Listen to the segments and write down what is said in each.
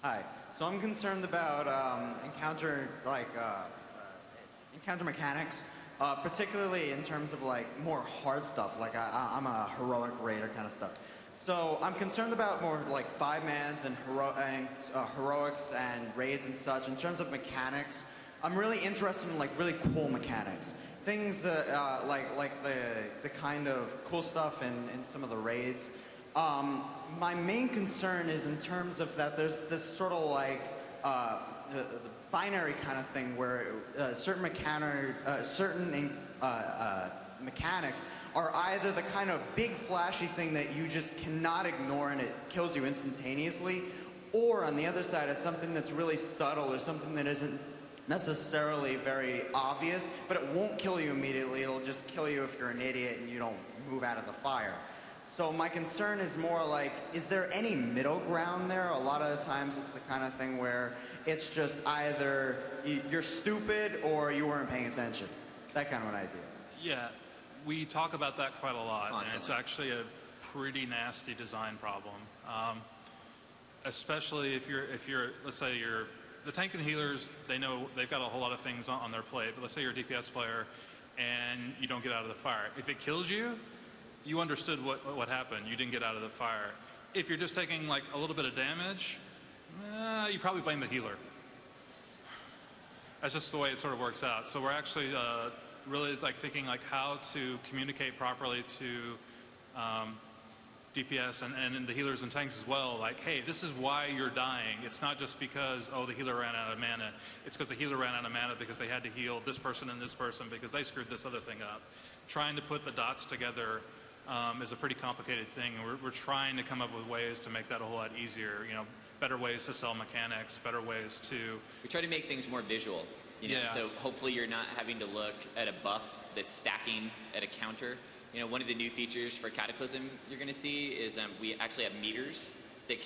Hi. So I'm concerned about encounter mechanics, particularly in terms of like more hard stuff. Like I'm a heroic raider kind of stuff. So I'm concerned about more like five-mans and heroics and raids and such. In terms of mechanics, I'm really interested in like really cool mechanics. Things that like the kind of cool stuff in some of the raids. My main concern is in terms of that there's this sort of like the binary kind of thing where certain mechanics are either the kind of big flashy thing that you just cannot ignore and it kills you instantaneously, or on the other side it's something that's really subtle or something that isn't necessarily very obvious, but it won't kill you immediately. It'll just kill you if you're an idiot and you don't move out of the fire. So my concern is more like, is there any middle ground there? A lot of the times it's the kind of thing where it's just either you're stupid or you weren't paying attention. That kind of an idea. Yeah, we talk about that quite a lot, Constantly. and it's actually a pretty nasty design problem. Especially if you're, let's say the tank and healers, they know they've got a whole lot of things on their plate, but let's say you're a DPS player and you don't get out of the fire. If it kills you, you understood what happened. You didn't get out of the fire. If you're just taking like a little bit of damage, you probably blame the healer. That's just the way it sort of works out. So we're actually really like thinking like how to communicate properly to DPS and the healers and tanks as well. Like, hey, this is why you're dying. It's not just because, oh, the healer ran out of mana. It's because the healer ran out of mana because they had to heal this person and this person because they screwed this other thing up. Trying to put the dots together is a pretty complicated thing, and we're trying to come up with ways to make that a whole lot easier. You know, better ways to sell mechanics, better ways to. We try to make things more visual. You know, Yeah. So hopefully you're not having to look at a buff that's stacking at a counter. You know, one of the new features for Cataclysm you're going to see is we actually have meters that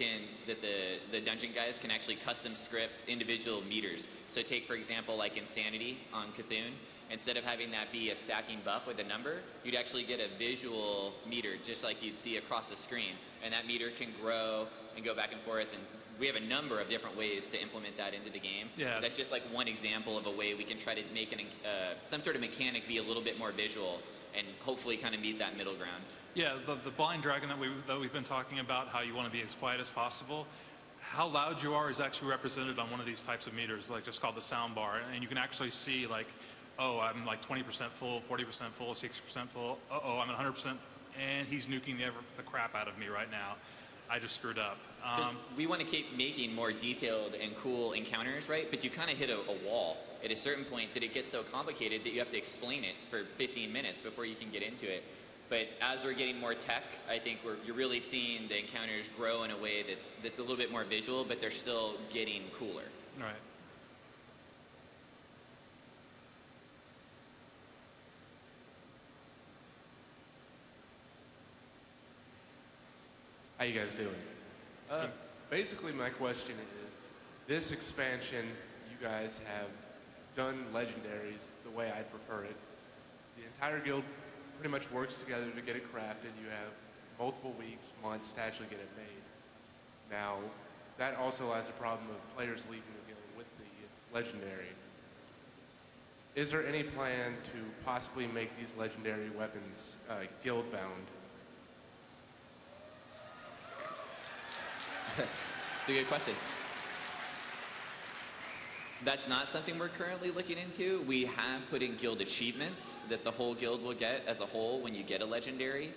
the dungeon guys can actually custom script individual meters. So take, for example, like Insanity on Cthulhu. Instead of having that be a stacking buff with a number, you'd actually get a visual meter just like you'd see across the screen. And that meter can grow and go back and forth. And we have a number of different ways to implement that into the game. Yeah. That's just like one example of a way we can try to make some sort of mechanic be a little bit more visual and hopefully kind of meet that middle ground. Yeah, the blind dragon that we've been talking about, how you want to be as quiet as possible. How loud you are is actually represented on one of these types of meters, like just called the sound bar, and you can actually see like, oh, I'm like 20% full, 40% full, 60% full. Uh-oh, I'm at 100%, and he's nuking the crap out of me right now. I just screwed up. We want to keep making more detailed and cool encounters, right? But you kind of hit a wall at a certain point that it gets so complicated that you have to explain it for 15 minutes before you can get into it. But as we're getting more tech, I think you're really seeing the encounters grow in a way that's a little bit more visual, but they're still getting cooler. Right. How you guys doing? Basically, my question is, this expansion, you guys have done legendaries the way I prefer it. The entire guild pretty much works together to get it crafted. You have multiple weeks, months to actually get it made. Now, that also has a problem of players leaving the guild with the legendary. Is there any plan to possibly make these legendary weapons guild-bound? It's a good question. That's not something we're currently looking into. We have put in guild achievements that the whole guild will get as a whole when you get a legendary.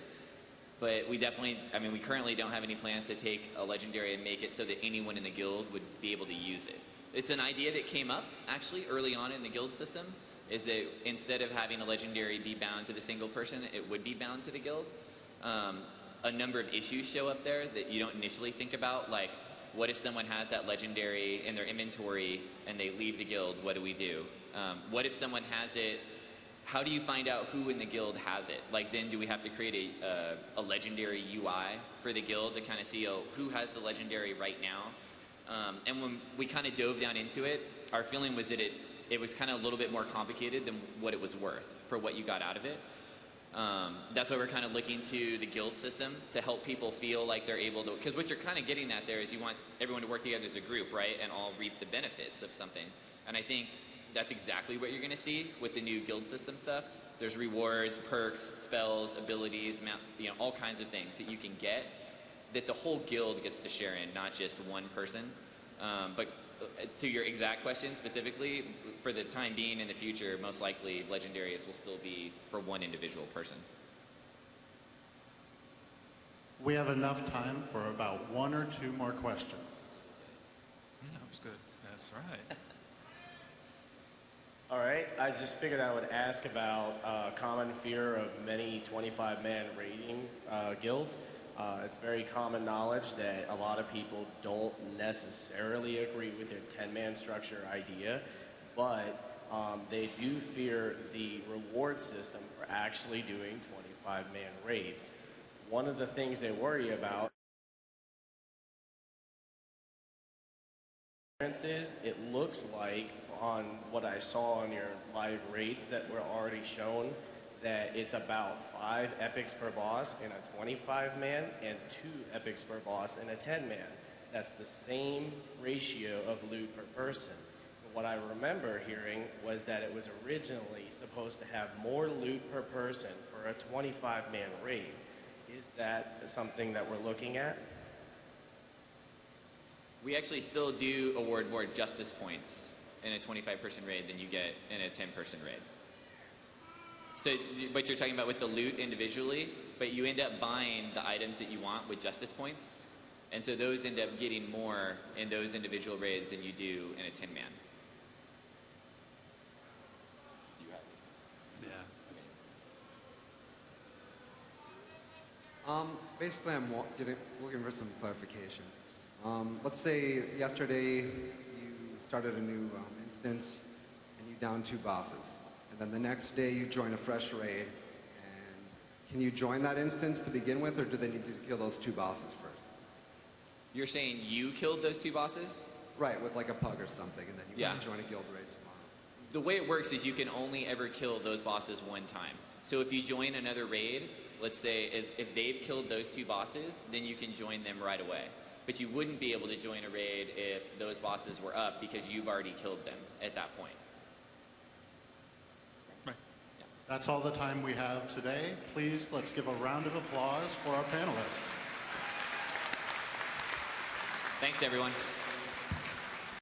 But we currently don't have any plans to take a legendary and make it so that anyone in the guild would be able to use it. It's an idea that came up actually early on in the guild system, is that instead of having a legendary be bound to the single person, it would be bound to the guild. A number of issues show up there that you don't initially think about, like what if someone has that legendary in their inventory and they leave the guild, what do we do? What if someone has it, how do you find out who in the guild has it? Like then do we have to create a legendary UI for the guild to kind of see who has the legendary right now? And when we kind of dove down into it, our feeling was that it was kind of a little bit more complicated than what it was worth for what you got out of it. That's why we're kind of looking to the guild system to help people feel like they're able to, because what you're kind of getting at there is you want everyone to work together as a group, right, and all reap the benefits of something. And I think that's exactly what you're going to see with the new guild system stuff. There's rewards, perks, spells, abilities, all kinds of things that you can get that the whole guild gets to share in, not just one person. But to your exact question specifically, for the time being in the future, most likely legendaries will still be for one individual person. We have enough time for about 1 or 2 more questions. That was good. That's right. All right, I just figured I would ask about common fear of many 25-man raiding guilds. It's very common knowledge that a lot of people don't necessarily agree with your 10-man structure idea, but they do fear the reward system for actually doing 25-man raids. One of the things they worry about is it looks like on what I saw on your live raids that were already shown that it's about 5 epics per boss in a 25-man and 2 epics per boss in a 10-man. That's the same ratio of loot per person. What I remember hearing was that it was originally supposed to have more loot per person for a 25-man raid. Is that something that we're looking at? We actually still do award more justice points in a 25-person raid than you get in a 10-person raid. So what you're talking about with the loot individually, but you end up buying the items that you want with justice points, and so those end up getting more in those individual raids than you do in a 10-man. Yeah. Basically, I'm looking for some clarification. Let's say yesterday you started a new instance and you downed 2 bosses. And then the next day you join a fresh raid. And can you join that instance to begin with, or do they need to kill those 2 bosses first? You're saying you killed those 2 bosses? Right, with like a pug or something, and then you want to join a guild raid tomorrow. The way it works is you can only ever kill those bosses one time. So if you join another raid, let's say if they've killed those 2 bosses, then you can join them right away. But you wouldn't be able to join a raid if those bosses were up because you've already killed them at that point. Right. Yeah. That's all the time we have today. Please, let's give a round of applause for our panelists. Thanks, everyone.